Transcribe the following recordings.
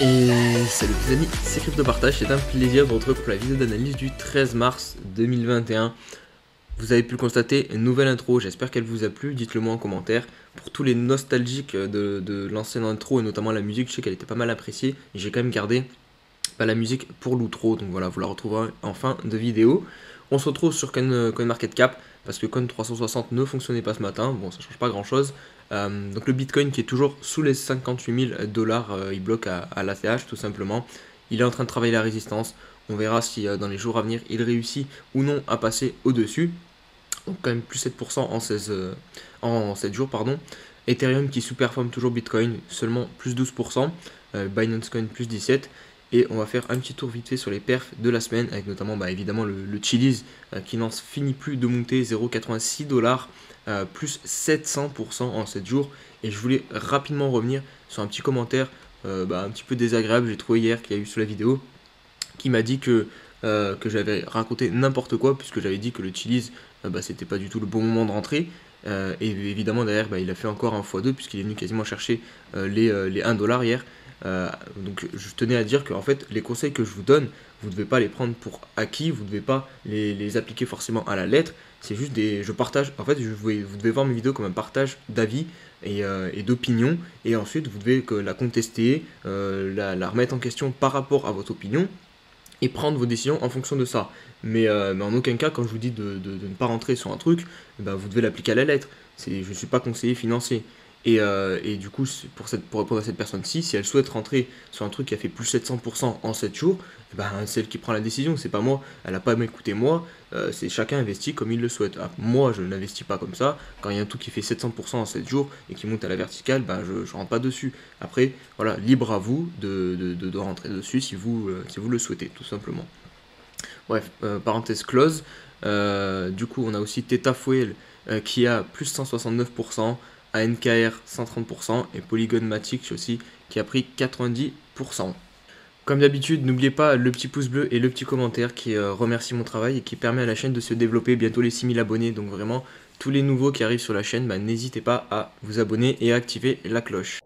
Et salut les amis, c'est CryptoPartage, c'est un plaisir de vous retrouver pour la vidéo d'analyse du 13 mars 2021. Vous avez pu le constater, une nouvelle intro, j'espère qu'elle vous a plu, dites-le moi en commentaire. Pour tous les nostalgiques de l'ancienne intro et notamment la musique, je sais qu'elle était pas mal appréciée. Et j'ai quand même gardé la musique pour l'outro, donc voilà, vous la retrouverez en fin de vidéo. On se retrouve sur CoinMarketCap, parce que Coin360 ne fonctionnait pas ce matin, bon ça change pas grand chose. Donc le Bitcoin qui est toujours sous les 58 000 dollars, il bloque à l'ACH tout simplement. Il est en train de travailler la résistance, on verra si dans les jours à venir il réussit ou non à passer au-dessus. Donc quand même plus 7% en 7 jours, pardon. Ethereum qui sous-performe toujours Bitcoin, seulement plus 12%. Binance Coin plus 17%. Et on va faire un petit tour vite fait sur les perfs de la semaine, avec notamment évidemment le Chiliz qui n'en finit plus de monter, 0,86 dollars, plus 700% en 7 jours. Et je voulais rapidement revenir sur un petit commentaire un petit peu désagréable, j'ai trouvé hier qu'il y a eu sur la vidéo, qui m'a dit que j'avais raconté n'importe quoi, puisque j'avais dit que le Chiliz, c'était pas du tout le bon moment de rentrer. Et évidemment derrière il a fait encore un x2 puisqu'il est venu quasiment chercher les 1 dollar hier. Donc je tenais à dire que en fait les conseils que je vous donne, vous ne devez pas les prendre pour acquis, vous ne devez pas les appliquer forcément à la lettre. C'est juste je partage, en fait vous devez voir mes vidéos comme un partage d'avis et d'opinion, et ensuite vous devez la contester, la remettre en question par rapport à votre opinion et prendre vos décisions en fonction de ça. Mais en aucun cas, quand je vous dis de ne pas rentrer sur un truc, vous devez l'appliquer à la lettre. Je ne suis pas conseiller financier. Et du coup, pour répondre à cette personne-ci, si elle souhaite rentrer sur un truc qui a fait plus 700% en 7 jours, c'est elle qui prend la décision, c'est pas moi. Elle n'a pas à m'écouter moi, c'est chacun investit comme il le souhaite. Moi, je n'investis pas comme ça. Quand il y a un truc qui fait 700% en 7 jours et qui monte à la verticale, je ne rentre pas dessus. Après, voilà, libre à vous de rentrer dessus si vous le souhaitez, tout simplement. Bref, parenthèse close. Du coup, on a aussi Theta Fuel qui a plus 169%, ANKR 130% et Polygon Matic aussi qui a pris 90%. Comme d'habitude, n'oubliez pas le petit pouce bleu et le petit commentaire qui remercie mon travail et qui permet à la chaîne de se développer, bientôt les 6000 abonnés. Donc vraiment, tous les nouveaux qui arrivent sur la chaîne, n'hésitez pas à vous abonner et à activer la cloche.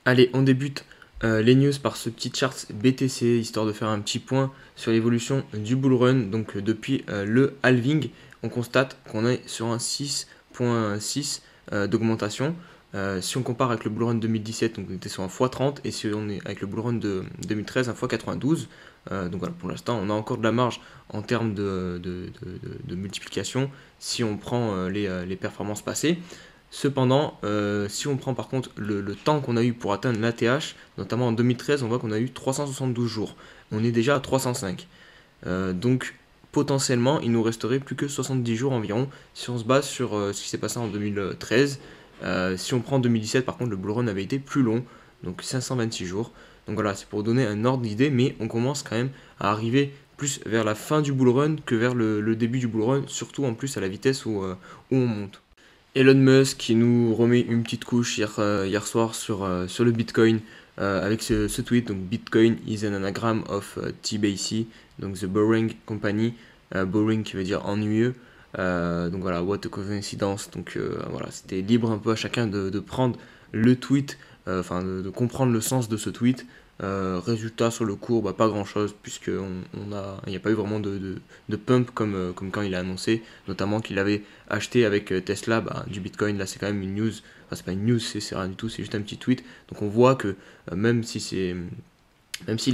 Allez, on débute les news par ce petit chart BTC, histoire de faire un petit point sur l'évolution du bull run. Donc depuis le halving, on constate qu'on est sur un 6,6 d'augmentation. Si on compare avec le bull run 2017, donc on était sur un x30, et si on est avec le bull run de 2013, un x92. Donc voilà, pour l'instant, on a encore de la marge en termes de multiplication si on prend les performances passées. Cependant, si on prend par contre le temps qu'on a eu pour atteindre l'ATH, notamment en 2013, on voit qu'on a eu 372 jours. On est déjà à 305. Donc potentiellement, il nous resterait plus que 70 jours environ si on se base sur ce qui s'est passé en 2013. Si on prend 2017, par contre, le bull run avait été plus long, donc 526 jours. Donc voilà, c'est pour donner un ordre d'idée, mais on commence quand même à arriver plus vers la fin du bull run que vers le début du bull run, surtout en plus à la vitesse où on monte. Elon Musk qui nous remet une petite couche hier soir sur le Bitcoin avec ce tweet. Donc Bitcoin is an anagram of TBC, donc The Boring Company, boring qui veut dire ennuyeux. Donc voilà, what a coincidence. Donc voilà, c'était libre un peu à chacun de prendre le tweet, de comprendre le sens de ce tweet. Résultat sur le cours, pas grand chose, puisqu'il n'y a pas eu vraiment de pump comme quand il a annoncé, notamment qu'il avait acheté avec Tesla du Bitcoin. Là c'est quand même une news, enfin c'est pas une news, c'est rien du tout, c'est juste un petit tweet. Donc on voit que même s'il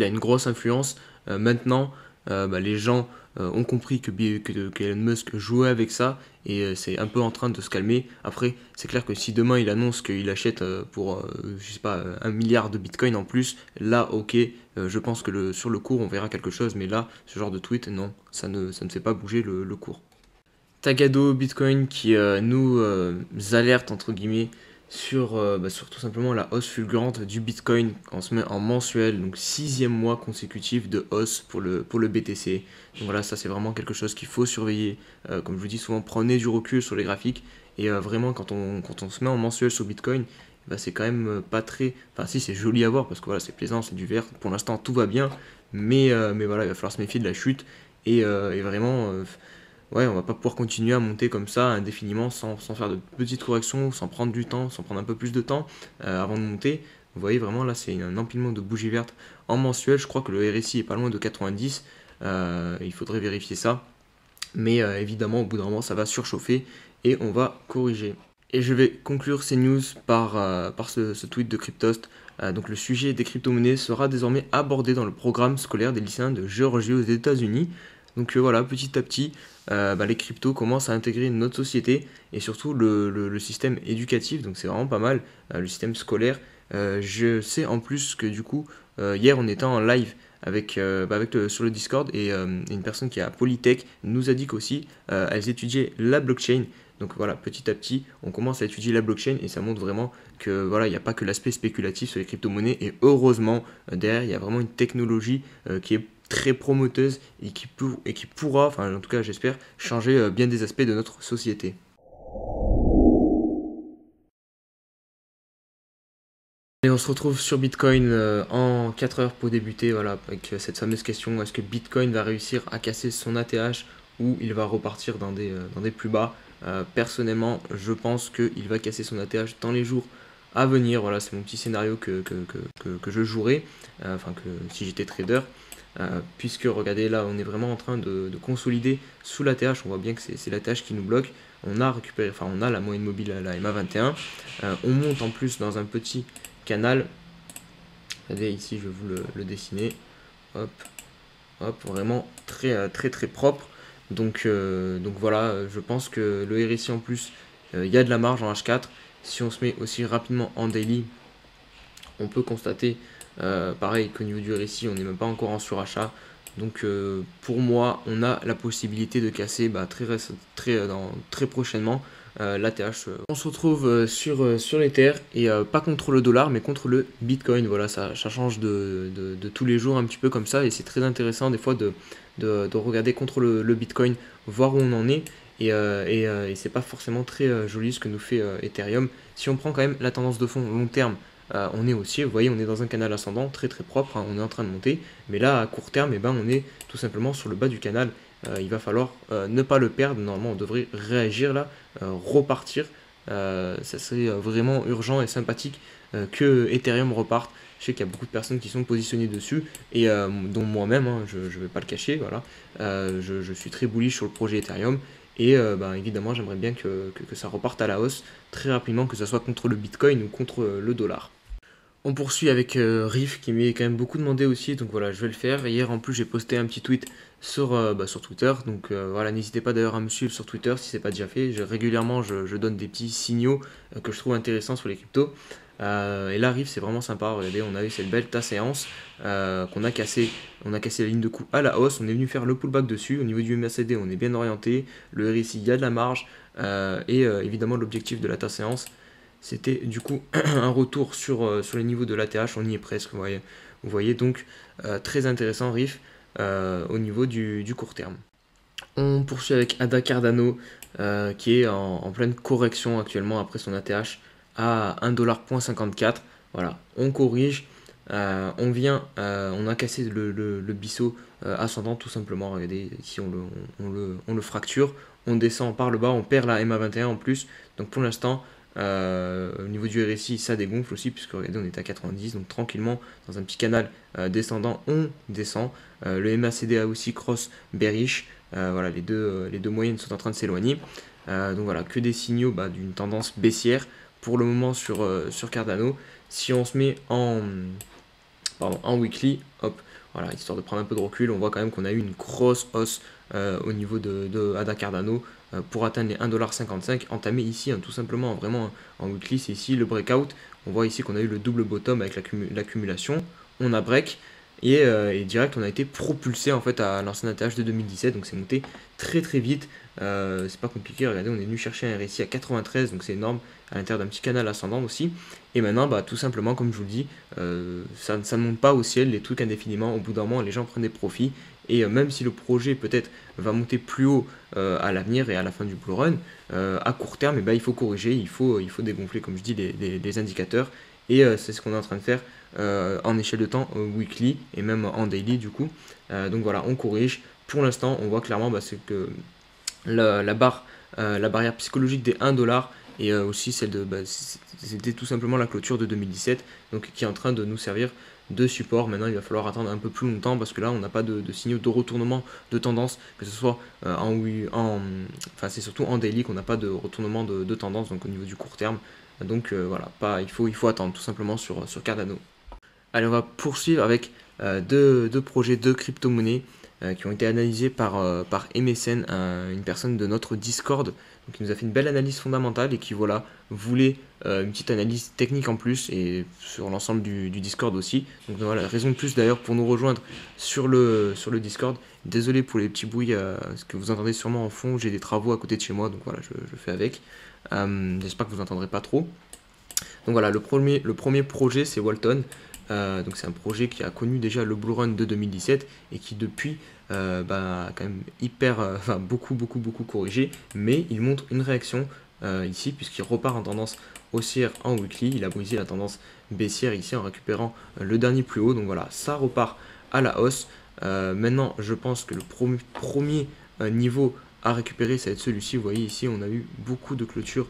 a une grosse influence, maintenant les gens ont compris qu'Elon Musk jouait avec ça, et c'est un peu en train de se calmer. Après, c'est clair que si demain il annonce qu'il achète pour, je sais pas, 1 milliard de bitcoin en plus, là, ok, je pense que sur le cours, on verra quelque chose, mais là, ce genre de tweet, non, ça ne fait pas bouger le cours. Tagado Bitcoin qui nous alerte, entre guillemets, sur tout simplement la hausse fulgurante du Bitcoin en mensuel, donc 6e mois consécutif de hausse pour le BTC. Donc voilà, ça c'est vraiment quelque chose qu'il faut surveiller. Comme je vous dis souvent, prenez du recul sur les graphiques, et vraiment quand on se met en mensuel sur Bitcoin, c'est quand même pas très... Enfin si, c'est joli à voir parce que voilà, c'est plaisant, c'est du vert, pour l'instant tout va bien, mais voilà, il va falloir se méfier de la chute, et vraiment... ouais, on va pas pouvoir continuer à monter comme ça indéfiniment sans faire de petites corrections, sans prendre du temps, sans prendre un peu plus de temps avant de monter. Vous voyez vraiment là, c'est un empilement de bougies vertes en mensuel. Je crois que le RSI est pas loin de 90. Il faudrait vérifier ça. Mais évidemment, au bout d'un moment, ça va surchauffer et on va corriger. Et je vais conclure ces news par ce tweet de Cryptost. Donc le sujet des crypto-monnaies sera désormais abordé dans le programme scolaire des lycéens de Géorgie aux États-Unis. Donc voilà, petit à petit, les cryptos commencent à intégrer notre société et surtout le système éducatif. Donc c'est vraiment pas mal, le système scolaire. Je sais en plus que du coup, hier on était en live sur le Discord et une personne qui est à Polytech nous a dit qu'aussi elles étudiaient la blockchain. Donc voilà, petit à petit, on commence à étudier la blockchain et ça montre vraiment que voilà, il n'y a pas que l'aspect spéculatif sur les crypto-monnaies et heureusement derrière, il y a vraiment une technologie qui est très promoteuse et qui pourra, enfin en tout cas j'espère, changer bien des aspects de notre société. Et on se retrouve sur Bitcoin en 4 heures pour débuter, voilà, avec cette fameuse question, est-ce que Bitcoin va réussir à casser son ATH ou il va repartir dans des plus bas? Personnellement, je pense qu'il va casser son ATH dans les jours à venir. Voilà, c'est mon petit scénario que je jouerai, enfin que si j'étais trader. Puisque regardez là, on est vraiment en train de consolider sous l'ATH. On voit bien que c'est l'ATH qui nous bloque. On a récupéré, enfin on a la moyenne mobile à la MA21. On monte en plus dans un petit canal. Regardez ici, je vais vous le dessiner. Hop, hop, vraiment très propre. Donc voilà, je pense que le RSI en plus, il y a de la marge en H4. Si on se met aussi rapidement en daily, on peut constater pareil qu'au niveau du RSI, on n'est même pas encore en surachat. Donc pour moi, on a la possibilité de casser très prochainement l'ATH. On se retrouve sur l'Ether et pas contre le dollar mais contre le Bitcoin. Voilà, ça change de tous les jours un petit peu comme ça et c'est très intéressant des fois de regarder contre le Bitcoin, voir où on en est. Et c'est pas forcément très joli ce que nous fait Ethereum. Si on prend quand même la tendance de fond long terme, on est aussi, vous voyez, on est dans un canal ascendant très propre, hein, on est en train de monter. Mais là, à court terme, on est tout simplement sur le bas du canal. Il va falloir ne pas le perdre. Normalement, on devrait réagir là, repartir. Ça serait vraiment urgent et sympathique que Ethereum reparte. Je sais qu'il y a beaucoup de personnes qui sont positionnées dessus, et dont moi-même, hein, je ne vais pas le cacher, voilà. Je suis très bullish sur le projet Ethereum, et évidemment j'aimerais bien que ça reparte à la hausse très rapidement, que ce soit contre le Bitcoin ou contre le dollar. On poursuit avec Riff qui m'est quand même beaucoup demandé aussi, donc voilà, je vais le faire. Hier en plus j'ai posté un petit tweet sur Twitter, donc voilà, n'hésitez pas d'ailleurs à me suivre sur Twitter si c'est pas déjà fait. Régulièrement je donne des petits signaux que je trouve intéressants sur les cryptos. Et là Riff c'est vraiment sympa, regardez, on a eu cette belle séance qu'on a cassé, on a cassé la ligne de coup à la hausse, on est venu faire le pullback dessus. Au niveau du MACD on est bien orienté, le RSI il y a de la marge, évidemment l'objectif de la séance c'était du coup un retour sur les niveaux de l'ATH, on y est presque, vous voyez donc très intéressant Riff au niveau du court terme. On poursuit avec ADA Cardano qui est en pleine correction actuellement après son ATH à 1,54$. Voilà, on corrige, on a cassé le biseau ascendant tout simplement. Regardez, ici on le fracture, on descend par le bas, on perd la MA21 en plus. Donc pour l'instant, au niveau du RSI, ça dégonfle aussi, puisque regardez, on est à 90, donc tranquillement, dans un petit canal descendant, on descend. Le MACD a aussi cross bearish. Voilà, les deux moyennes sont en train de s'éloigner. Donc voilà, que des signaux d'une tendance baissière pour le moment sur Cardano. Si on se met en weekly, hop, voilà, histoire de prendre un peu de recul, on voit quand même qu'on a eu une grosse hausse au niveau de ADA Cardano pour atteindre les 1,55$, entamé ici, tout simplement, vraiment en weekly, c'est ici le breakout. On voit ici qu'on a eu le double bottom avec l'accumulation, on a break, et direct on a été propulsé en fait à l'ancien ATH de 2017, donc c'est monté très vite. C'est pas compliqué, regardez, on est venu chercher un RSI à 93, donc c'est énorme, à l'intérieur d'un petit canal ascendant aussi. Et maintenant tout simplement, comme je vous le dis, ça ne monte pas au ciel les trucs indéfiniment. Au bout d'un moment les gens prennent des profits, et même si le projet peut-être va monter plus haut à l'avenir et à la fin du bull run, à court terme il faut corriger, il faut dégonfler comme je dis les indicateurs, et c'est ce qu'on est en train de faire en échelle de temps weekly et même en daily du coup. Donc voilà, on corrige. Pour l'instant on voit clairement c'est que la barrière psychologique des 1 $, et aussi celle de, c'était tout simplement la clôture de 2017, donc qui est en train de nous servir de support. Maintenant il va falloir attendre un peu plus longtemps parce que là on n'a pas de signaux de retournement de tendance, que ce soit enfin c'est surtout en daily qu'on n'a pas de retournement de tendance, donc au niveau du court terme. Donc voilà, il faut attendre tout simplement sur Cardano. Allez, on va poursuivre avec deux projets de crypto-monnaies qui ont été analysés par MSN, une personne de notre Discord. Donc, il nous a fait une belle analyse fondamentale et qui voilà, voulait une petite analyse technique en plus et sur l'ensemble du Discord aussi. Donc voilà, raison de plus d'ailleurs pour nous rejoindre sur le Discord. Désolé pour les petits bruits ce que vous entendez sûrement en fond, j'ai des travaux à côté de chez moi, donc voilà, je fais avec. J'espère que vous n'entendrez pas trop. Donc voilà, le premier projet c'est Walton. Donc c'est un projet qui a connu déjà le Bull Run de 2017 et qui depuis a quand même beaucoup corrigé, mais il montre une réaction ici puisqu'il repart en tendance haussière en weekly. Il a brisé la tendance baissière ici en récupérant le dernier plus haut. Donc voilà, ça repart à la hausse. Maintenant je pense que le premier niveau à récupérer ça va être celui-ci. Vous voyez ici on a eu beaucoup de clôtures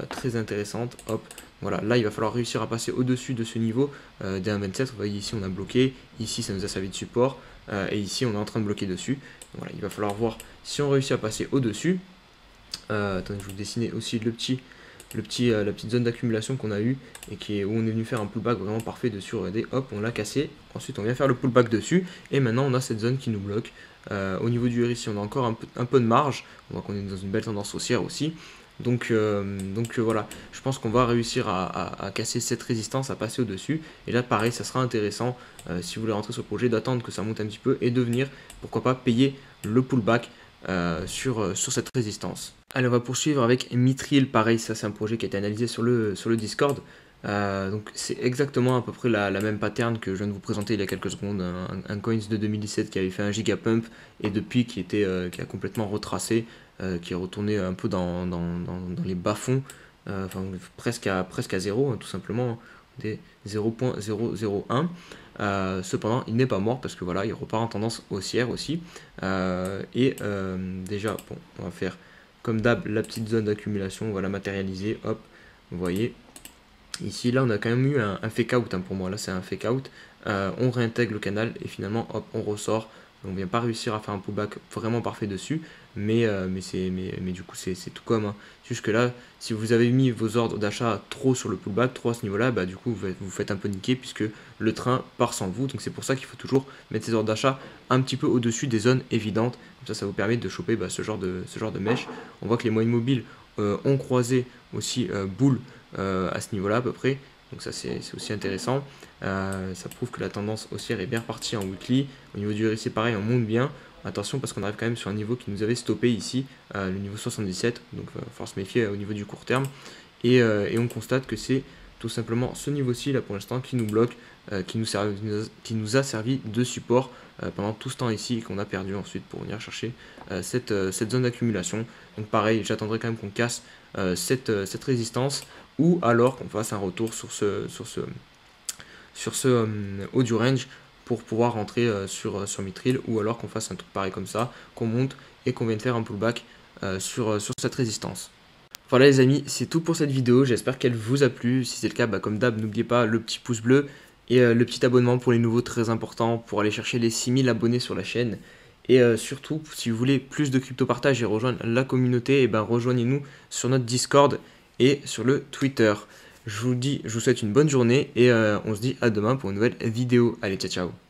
très intéressantes. Hop, voilà, là il va falloir réussir à passer au-dessus de ce niveau des 1,27. Vous voyez ici on a bloqué, ici ça nous a servi de support et ici on est en train de bloquer dessus. Donc, voilà, il va falloir voir si on réussit à passer au-dessus. Attendez, je vais vous dessiner aussi la petite zone d'accumulation qu'on a eu et où on est venu faire un pullback vraiment parfait dessus. Regardez, hop, on l'a cassé. Ensuite on vient faire le pullback dessus et maintenant on a cette zone qui nous bloque. Au niveau du RSI on a encore un peu de marge. On voit qu'on est dans une belle tendance haussière aussi. Donc voilà, je pense qu'on va réussir à casser cette résistance, à passer au-dessus. Et là, pareil, ça sera intéressant, si vous voulez rentrer sur le projet, d'attendre que ça monte un petit peu et de venir, pourquoi pas, payer le pullback sur cette résistance. Allez, on va poursuivre avec Mithril. Pareil, ça c'est un projet qui a été analysé sur le Discord. Donc c'est exactement à peu près la même pattern que je viens de vous présenter il y a quelques secondes, un coins de 2017 qui avait fait un gigapump et depuis qui a complètement retracé, qui est retourné un peu dans les bas-fonds, enfin presque à zéro, hein, tout simplement, des 0.001. Cependant il n'est pas mort parce que voilà, il repart en tendance haussière aussi. Déjà bon, on va faire comme d'hab la petite zone d'accumulation, on va la matérialiser, hop, vous voyez. Ici, là, on a quand même eu un fake out, hein, pour moi. Là, c'est un fake out. On réintègre le canal et finalement, hop, on ressort. On ne vient pas réussir à faire un pullback vraiment parfait dessus. Mais du coup, c'est tout comme. Hein. Jusque là, si vous avez mis vos ordres d'achat trop sur le pullback, trop à ce niveau-là, du coup, vous faites un peu niquer puisque le train part sans vous. Donc, c'est pour ça qu'il faut toujours mettre ses ordres d'achat un petit peu au-dessus des zones évidentes. Comme ça vous permet de choper ce genre de mèche. On voit que les moyennes mobiles ont croisé aussi boule à ce niveau-là à peu près. Donc ça c'est aussi intéressant. Ça prouve que la tendance haussière est bien repartie en weekly. Au niveau du RSI pareil, on monte bien. Attention parce qu'on arrive quand même sur un niveau qui nous avait stoppé ici, le niveau 77. Donc il va falloir se méfier au niveau du court terme. Et on constate que c'est tout simplement ce niveau-ci là pour l'instant qui nous bloque, qui nous a servi de support pendant tout ce temps ici et qu'on a perdu ensuite pour venir chercher cette zone d'accumulation. Donc pareil, j'attendrai quand même qu'on casse cette résistance ou alors qu'on fasse un retour sur ce haut du range pour pouvoir rentrer sur Mithril, ou alors qu'on fasse un truc pareil comme ça, qu'on monte et qu'on vienne faire un pullback sur cette résistance. Voilà les amis, c'est tout pour cette vidéo, j'espère qu'elle vous a plu. Si c'est le cas, comme d'hab, n'oubliez pas le petit pouce bleu et le petit abonnement pour les nouveaux, très important, pour aller chercher les 6000 abonnés sur la chaîne. Et surtout, si vous voulez plus de crypto partage et rejoindre la communauté, rejoignez-nous sur notre Discord et sur le Twitter. Je vous souhaite une bonne journée et on se dit à demain pour une nouvelle vidéo. Allez, ciao ciao.